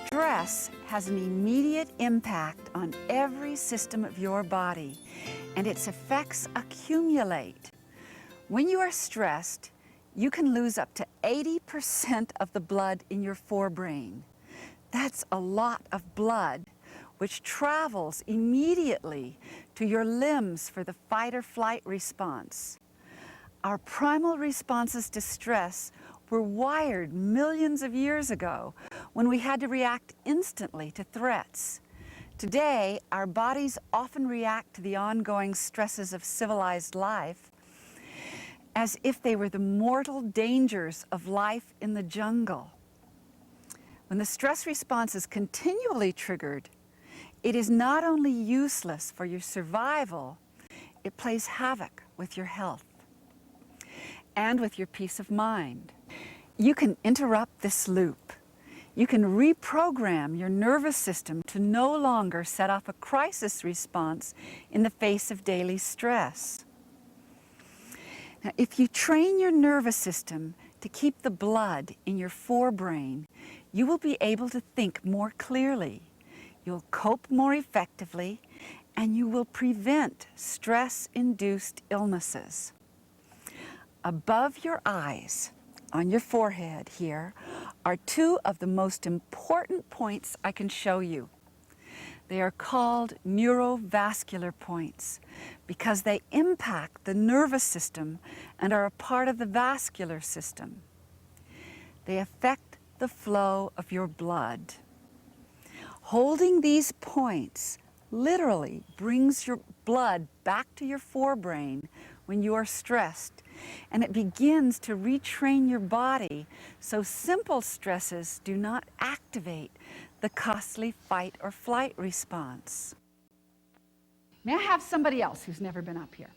Stress has an immediate impact on every system of your body, and its effects accumulate. When you are stressed, you can lose up to 80% of the blood in your forebrain. That's a lot of blood, which travels immediately to your limbs for the fight or flight response. Our primal responses to stress were wired millions of years ago when we had to react instantly to threats. Today, our bodies often react to the ongoing stresses of civilized life as if they were the mortal dangers of life in the jungle. When the stress response is continually triggered, it is not only useless for your survival, it plays havoc with your health and with your peace of mind. You can interrupt this loop. You can reprogram your nervous system to no longer set off a crisis response in the face of daily stress. Now, if you train your nervous system to keep the blood in your forebrain, you will be able to think more clearly. You'll cope more effectively, and you will prevent stress-induced illnesses. Above your eyes, on your forehead here, are two of the most important points I can show you. They are called neurovascular points because they impact the nervous system and are a part of the vascular system. They affect the flow of your blood. Holding these points literally brings your blood back to your forebrain when you are stressed, and it begins to retrain your body so simple stresses do not activate the costly fight or flight response. May I have somebody else who's never been up here?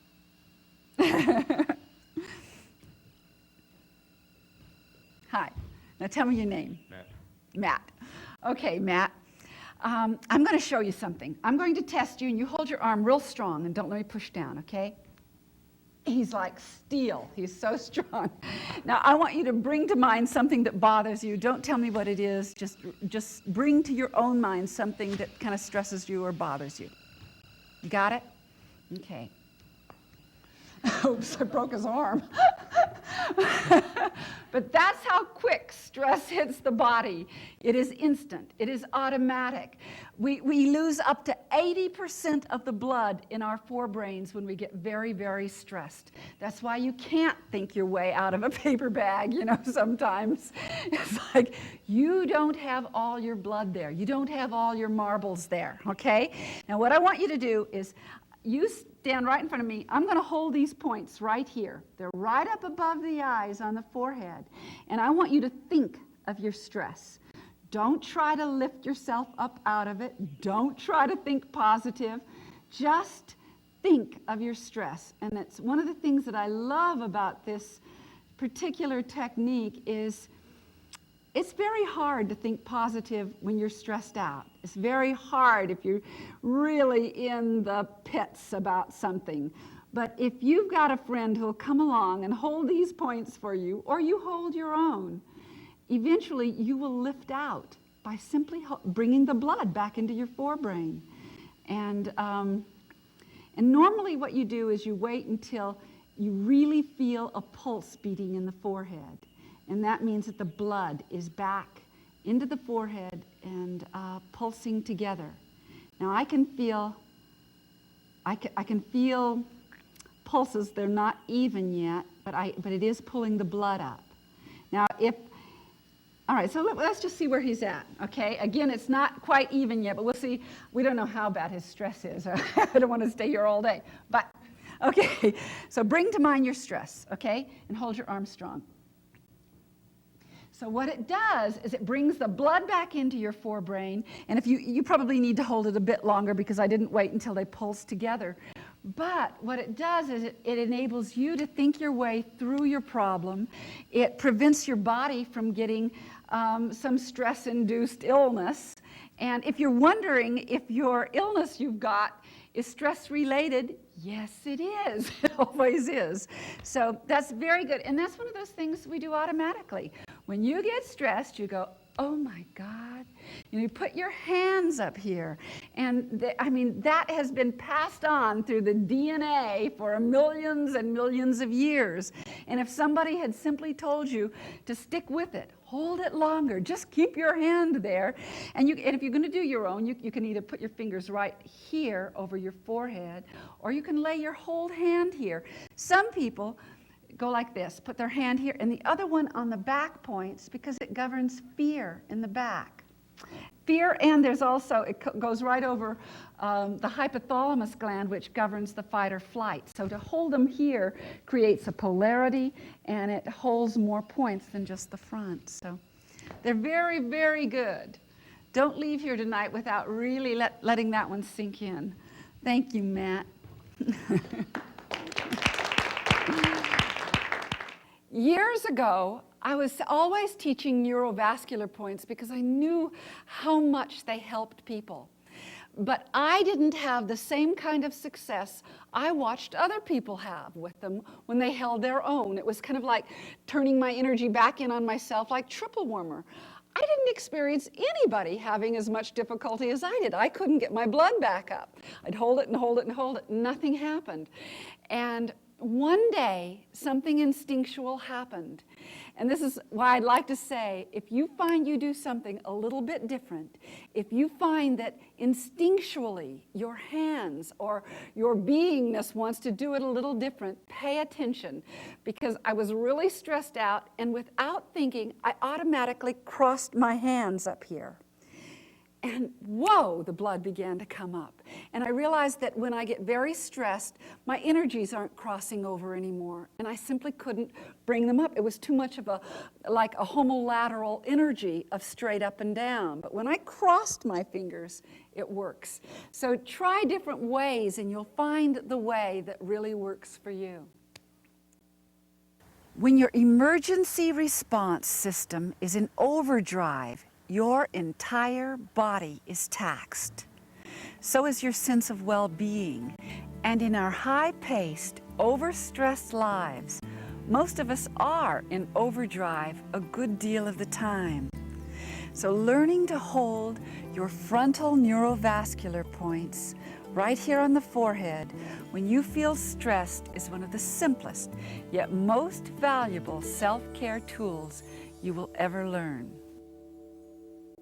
Hi. Now tell me your name. Matt. Matt. Okay, Matt. I'm going to show you something. I'm going to test you, and you hold your arm real strong and don't let me push down, okay? He's like steel. He's so strong. Now, I want you to bring to mind something that bothers you. Don't tell me what it is. Just bring to your own mind something that kind of stresses you or bothers you. You got it? Okay. Oops, I broke his arm. But that's how quick stress hits the body. It is instant. It is automatic. We lose up to 80% of the blood in our forebrains when we get very, very stressed. That's why you can't think your way out of a paper bag, sometimes. It's like you don't have all your blood there. You don't have all your marbles there, okay? Now, what I want you to do is you stand right in front of me. I'm going to hold these points right here. They're right up above the eyes on the forehead. And I want you to think of your stress. Don't try to lift yourself up out of it. Don't try to think positive. Just think of your stress. And it's one of the things that I love about this particular technique is it's very hard to think positive when you're stressed out. It's very hard if you're really in the pits about something. But if you've got a friend who'll come along and hold these points for you, or you hold your own, eventually you will lift out by simply bringing the blood back into your forebrain. And normally what you do is you wait until you really feel a pulse beating in the forehead. And that means that the blood is back into the forehead and pulsing together. Now I can feel pulses. They're not even yet, but it is pulling the blood up. Now all right, so let's just see where he's at, okay? Again, it's not quite even yet, but we'll see. We don't know how bad his stress is. I don't want to stay here all day. But, okay, so bring to mind your stress, okay? And hold your arm strong. So what it does is it brings the blood back into your forebrain, and if you probably need to hold it a bit longer because I didn't wait until they pulse together. But what it does is it enables you to think your way through your problem. It prevents your body from getting some stress-induced illness. And if you're wondering if your illness you've got is stress-related, yes, it is. It always is. So that's very good. And that's one of those things we do automatically. When you get stressed, you go, oh my God. You put your hands up here, and that has been passed on through the DNA for millions and millions of years. And if somebody had simply told you to stick with it, hold it longer, just keep your hand there, and if you're going to do your own, you can either put your fingers right here over your forehead, or you can lay your whole hand here. Some people go like this, put their hand here, and the other one on the back points because it governs fear in the back. Fear, and there's also, it goes right over the hypothalamus gland, which governs the fight or flight. So to hold them here creates a polarity, and it holds more points than just the front. So they're very, very good. Don't leave here tonight without really letting that one sink in. Thank you, Matt. Years ago, I was always teaching neurovascular points because I knew how much they helped people. But I didn't have the same kind of success I watched other people have with them when they held their own. It was kind of like turning my energy back in on myself like triple warmer. I didn't experience anybody having as much difficulty as I did. I couldn't get my blood back up. I'd hold it and hold it and hold it. Nothing happened. And one day, something instinctual happened. And this is why I'd like to say, if you find you do something a little bit different, if you find that instinctually your hands or your beingness wants to do it a little different, pay attention. Because I was really stressed out, and without thinking, I automatically crossed my hands up here. And whoa, the blood began to come up. And I realized that when I get very stressed, my energies aren't crossing over anymore. And I simply couldn't bring them up. It was too much of like a homolateral energy of straight up and down. But when I crossed my fingers, it works. So try different ways and you'll find the way that really works for you. When your emergency response system is in overdrive, your entire body is taxed. So is your sense of well-being. And in our high-paced, overstressed lives, most of us are in overdrive a good deal of the time. So learning to hold your frontal neurovascular points right here on the forehead when you feel stressed is one of the simplest, yet most valuable self-care tools you will ever learn.